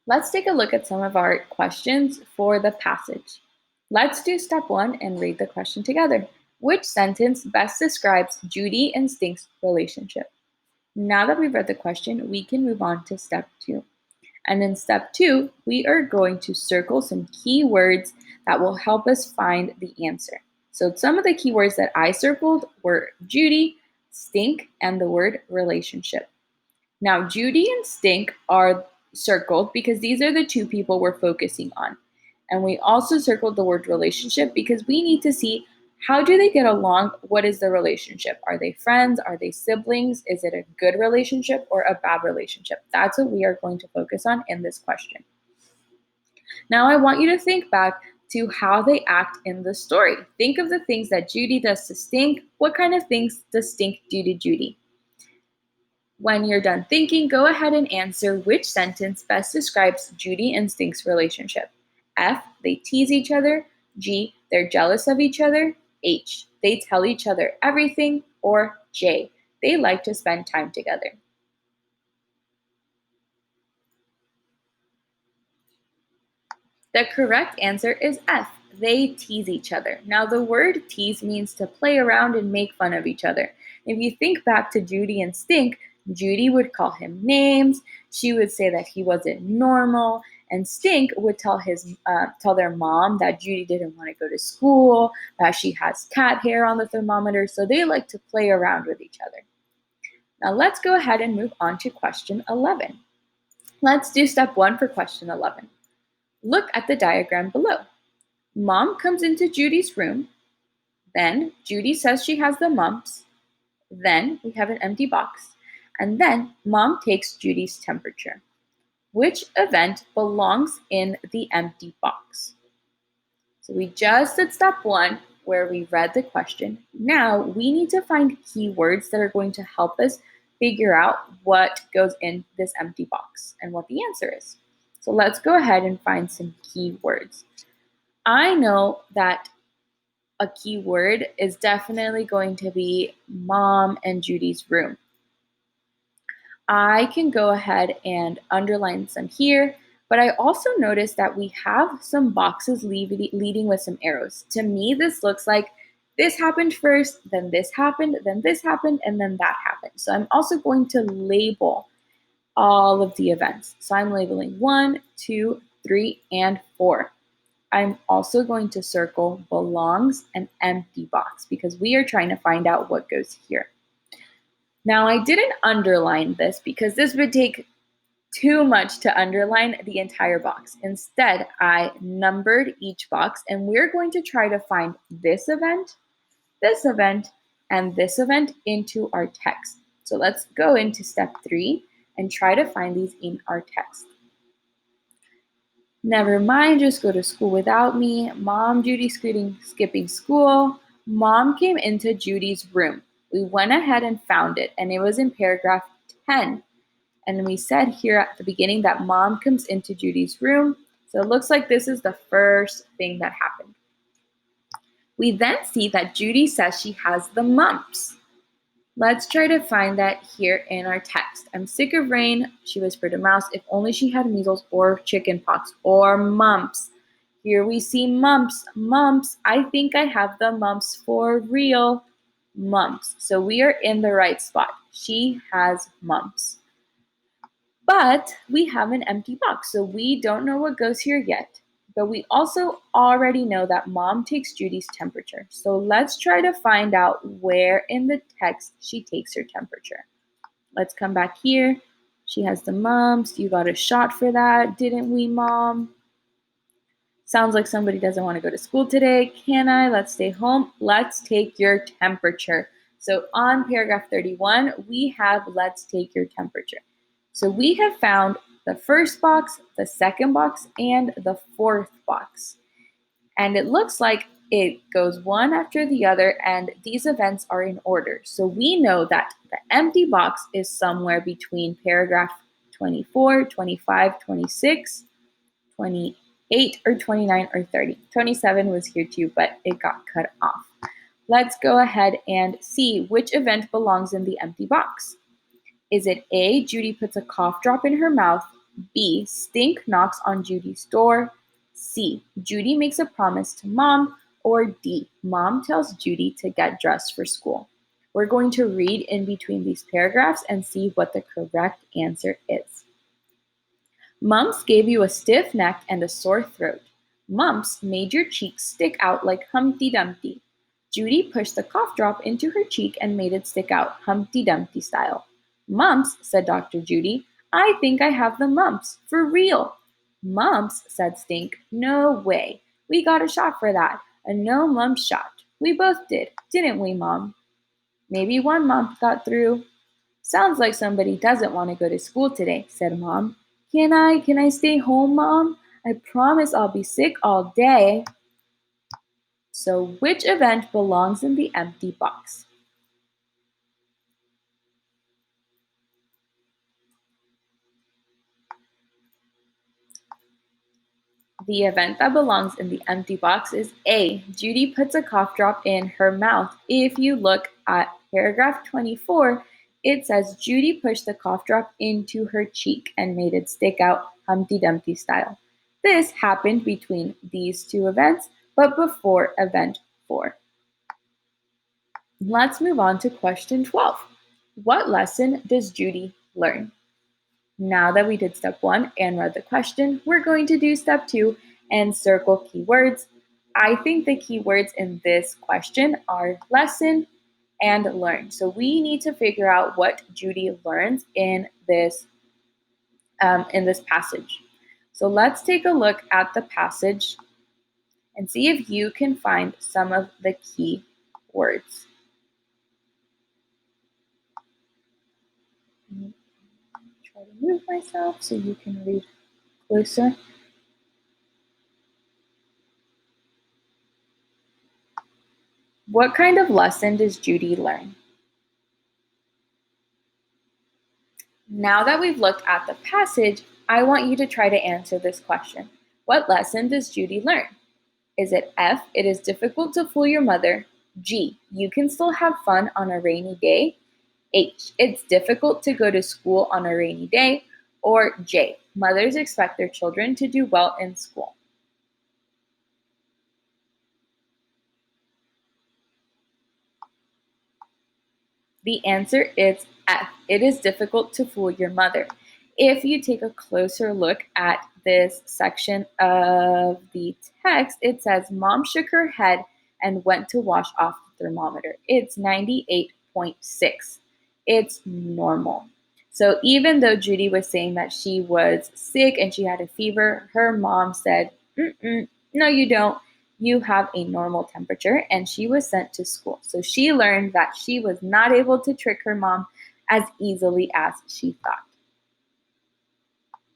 Let's take a look at some of our questions for the passage. Let's do step 1 and read the question together. Which sentence best describes Judy and Stink's relationship? Now that we've read the question, we can move on to step 2. And in step 2, we are going to circle some key words that will help us find the answer. So some of the keywords that I circled were Judy, Stink, and the word relationship. Now, Judy and Stink are circled because these are the two people we're focusing on. And we also circled the word relationship because we need to see how do they get along? What is the relationship? Are they friends? Are they siblings? Is it a good relationship or a bad relationship? That's what we are going to focus on in this question. Now, I want you to think back to how they act in the story. Think of the things that Judy does to Stink. What kind of things does Stink do to Judy? When you're done thinking, go ahead and answer which sentence best describes Judy and Stink's relationship. F, they tease each other. G, they're jealous of each other. H, they tell each other everything. Or J, they like to spend time together. The correct answer is F. They tease each other. Now, the word tease means to play around and make fun of each other. If you think back to Judy and Stink, Judy would call him names. She would say that he wasn't normal. And Stink would tell their mom that Judy didn't want to go to school, that she has cat hair on the thermometer. So they like to play around with each other. Now, let's go ahead and move on to question 11. Let's do step 1 for question 11. Look at the diagram below. Mom comes into Judy's room. Then Judy says she has the mumps. Then we have an empty box. And then Mom takes Judy's temperature. Which event belongs in the empty box? So we just did step 1 where we read the question. Now we need to find keywords that are going to help us figure out what goes in this empty box and what the answer is. So let's go ahead and find some keywords. I know that a keyword is definitely going to be Mom and Judy's room. I can go ahead and underline some here, but I also noticed that we have some boxes leading with some arrows. To me, this looks like this happened first, then this happened, then this happened, and then that happened. So I'm also going to label all of the events. So I'm labeling 1, 2, 3, and 4. I'm also going to circle belongs and empty box because we are trying to find out what goes here. Now, I didn't underline this because this would take too much to underline the entire box. Instead, I numbered each box, and we're going to try to find this event, and this event into our text. So let's go into step 3 and try to find these in our text. Never mind, just go to school without me. Mom, Judy skipping school. Mom came into Judy's room. We went ahead and found it, and it was in paragraph 10. And we said here at the beginning that Mom comes into Judy's room. So it looks like this is the first thing that happened. We then see that Judy says she has the mumps. Let's try to find that here in our text. I'm sick of rain, she whispered to Mouse. If only she had measles or chickenpox or mumps. Here we see mumps. Mumps. I think I have the mumps for real. Mumps. So we are in the right spot. She has mumps. But we have an empty box, so we don't know what goes here yet. But we also already know that Mom takes Judy's temperature. So let's try to find out where in the text she takes her temperature. Let's come back here. She has the mumps. You got a shot for that, didn't we, Mom? Sounds like somebody doesn't want to go to school today. Can I? Let's stay home. Let's take your temperature. So on paragraph 31, we have let's take your temperature. So we have found the first box, the second box, and the fourth box. And it looks like it goes one after the other, and these events are in order. So we know that the empty box is somewhere between paragraph 24, 25, 26, 28, or 29, or 30. 27 was here too, but it got cut off. Let's go ahead and see which event belongs in the empty box. Is it A, Judy puts a cough drop in her mouth, B. Stink knocks on Judy's door. C. Judy makes a promise to mom. Or D. Mom tells Judy to get dressed for school. We're going to read in between these paragraphs and see what the correct answer is. Mumps gave you a stiff neck and a sore throat. Mumps made your cheeks stick out like Humpty Dumpty. Judy pushed the cough drop into her cheek and made it stick out, Humpty Dumpty style. Mumps, said Dr. Judy, I think I have the mumps, for real. Mumps, said Stink, no way. We got a shot for that, a no mumps shot. We both did, didn't we, Mom? Maybe one mump got through. Sounds like somebody doesn't want to go to school today, said Mom. Can I stay home, Mom? I promise I'll be sick all day. So which event belongs in the empty box? The event that belongs in the empty box is A. Judy puts a cough drop in her mouth. If you look at paragraph 24, it says Judy pushed the cough drop into her cheek and made it stick out Humpty Dumpty style. This happened between these two events, but before event 4. Let's move on to question 12. What lesson does Judy learn? Now that we did step 1 and read the question, we're going to do step 2 and circle keywords. I think the keywords in this question are lesson and learn. So we need to figure out what Judy learns in this passage. So let's take a look at the passage and see if you can find some of the key words. Try to move myself so you can read closer. What kind of lesson does Judy learn? Now that we've looked at the passage, I want you to try to answer this question. What lesson does Judy learn? Is it F, it is difficult to fool your mother? G, you can still have fun on a rainy day? H, it's difficult to go to school on a rainy day? Or J, mothers expect their children to do well in school? The answer is F. It is difficult to fool your mother. If you take a closer look at this section of the text, it says, Mom shook her head and went to wash off the thermometer. It's 98.6. It's normal. So even though Judy was saying that she was sick and she had a fever, her mom said, no, you don't. You have a normal temperature, and she was sent to school. So she learned that she was not able to trick her mom as easily as she thought.